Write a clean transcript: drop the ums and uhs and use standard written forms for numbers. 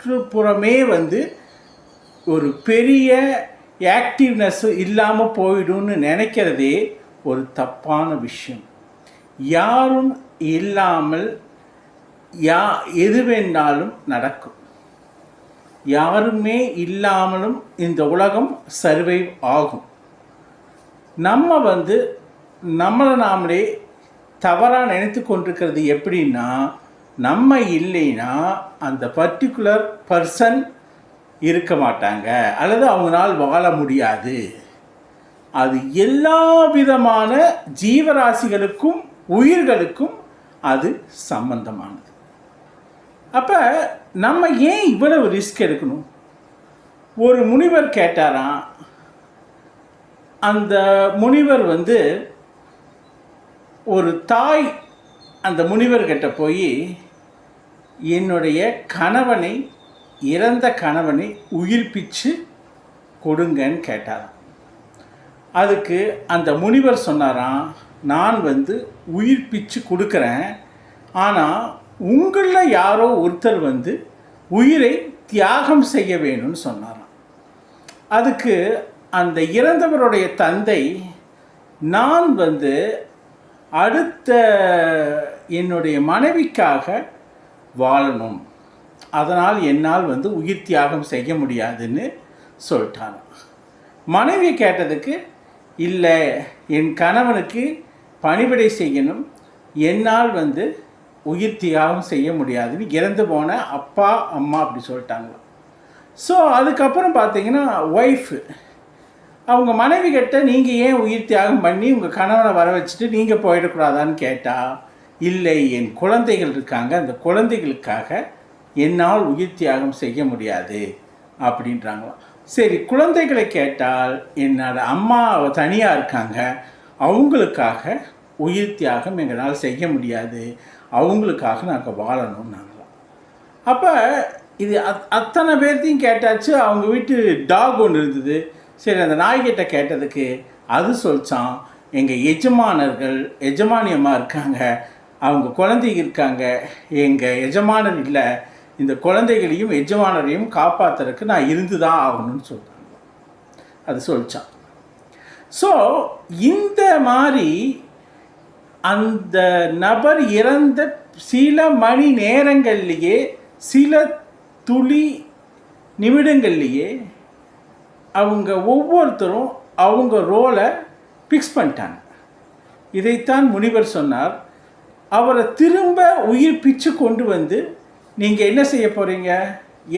சுற்றுப்புறமே வந்து ஒரு பெரிய ஆக்டிவ்னஸ் இல்லாமல் போயிடும்னு நினைக்கிறதே ஒரு தப்பான விஷயம். யாரும் இல்லாமல் எது வேணாலும் நடக்கும். யாருமே இல்லாமலும் இந்த உலகம் சர்வைவ் ஆகும். நம்ம வந்து நம்மளை நாமளே தவறாக நினைத்து கொண்டிருக்கிறது எப்படின்னா, நம்ம இல்லைன்னா அந்த பர்டிகுலர் பர்சன் இருக்க மாட்டாங்க அல்லது அவங்களால் வாழ முடியாது. அது எல்லா விதமான ஜீவராசிகளுக்கும் உயிர்களுக்கும் அது சம்பந்தமானது. அப்போ நம்ம ஏன் இவ்வளவு ரிஸ்க் எடுக்கணும்? ஒரு முனிவர் கேட்டாராம். அந்த முனிவர் வந்து ஒரு தாய் அந்த முனிவர்கிட்ட போய், என்னுடைய கணவனை, இறந்த கணவனை உயிர்ப்பிச்சு கொடுங்கன்னு கேட்டாராம். அதுக்கு அந்த முனிவர் சொன்னாராம், நான் வந்து உயிர்ப்பிச்சு கொடுக்குறேன், ஆனால் உங்களில் யாரோ ஒருத்தர் வந்து உயிரை தியாகம் செய்ய வேணும்னு சொன்னாராம். அதுக்கு அந்த இறந்தவருடைய தந்தை, நான் வந்து அடுத்த என்னுடைய மனைவிக்காக வாழணும், அதனால் என்னால் வந்து உயிர் தியாகம் செய்ய முடியாதுன்னு சொல்லிட்டாங்க. மனைவி கேட்டதுக்கு, இல்லை என் கணவனுக்கு பணிவிடை செய்யணும், என்னால் வந்து உயிர் தியாகம் செய்ய முடியாதுன்னு இறந்து போன அப்பா அம்மா அப்படி சொல்லிட்டாங்களாம். ஸோ அதுக்கப்புறம் பார்த்தீங்கன்னா ஒய்ஃபு அவங்க மனைவி கிட்ட, நீங்கள் ஏன் உயிர் தியாகம் பண்ணி உங்கள் கணவனை வர வச்சுட்டு நீங்கள் போயிடக்கூடாதான்னு கேட்டால், இல்லை என் குழந்தைகள் இருக்காங்க, அந்த குழந்தைகளுக்காக என்னால் உயிர் தியாகம் செய்ய முடியாது அப்படின்றாங்களாம். சரி, குழந்தைகளை கேட்டால், என்னோட அம்மா தனியாக இருக்காங்க, அவங்களுக்காக உயிர் தியாகம் எங்களால் செய்ய முடியாது, அவங்களுக்காக நாங்கள் வாழணும்னாங்களாம். அப்போ இது அத்தனை பேர்த்தையும் கேட்டாச்சு. அவங்க வீட்டு டாக் ஒன்று இருந்தது. சரி, அந்த நாய்கிட்ட கேட்டதுக்கு அது சொல்லிச்சான், எங்கள் எஜமானியம்மா இருக்காங்க, அவங்க குழந்தைங்க இருக்காங்க, எங்கள் எஜமானர் இல்லை, இந்த குழந்தைகளையும் எஜமானரையும் காப்பாற்றுறதுக்கு நான் இருந்து தான் ஆகணும்னு சொல்கிறாங்க. அது சொல்லிச்சான். ஸோ இந்த மாதிரி அந்த நபர் இறந்த சில மணி நேரங்கள்லேயே, சில துளி நிமிடங்கள்லேயே அவங்க ஒவ்வொருத்தரும் அவங்க ரோலை ஃபிக்ஸ் பண்ணிட்டாங்க. இதைத்தான் முனிவர் சொன்னார். அவரை திரும்ப உயிர் பிச்சு கொண்டு வந்து நீங்கள் என்ன செய்ய போகிறீங்க?